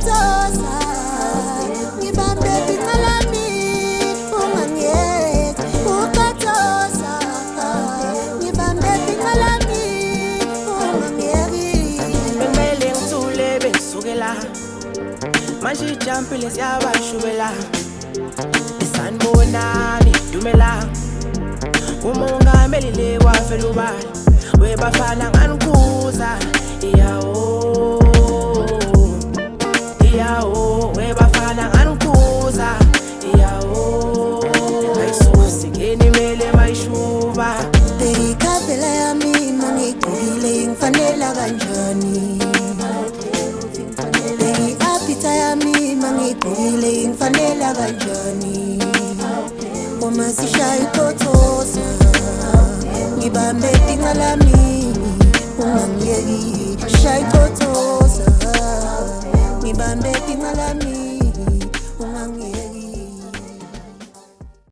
ukatosa ngibambe bingalami ungangiyeki ukatosa ngibambe bingalami ungangiyeki bengimele ngithule bengisukela manje ijampile siyabashubela isanibonani dumela umongameli le wafela ubala webafana nganikuza iyawo webafana nganikuza iyawo ayisusi ngenimele mayishuba ikhavela yami mangigqokile ngifanela kanjani i-apita yami mangigqokile ngifanela kanjani uma sishaya ikothosa ngibambe bingalami ungangiyeki shaya ikothosa ngibambe bingalami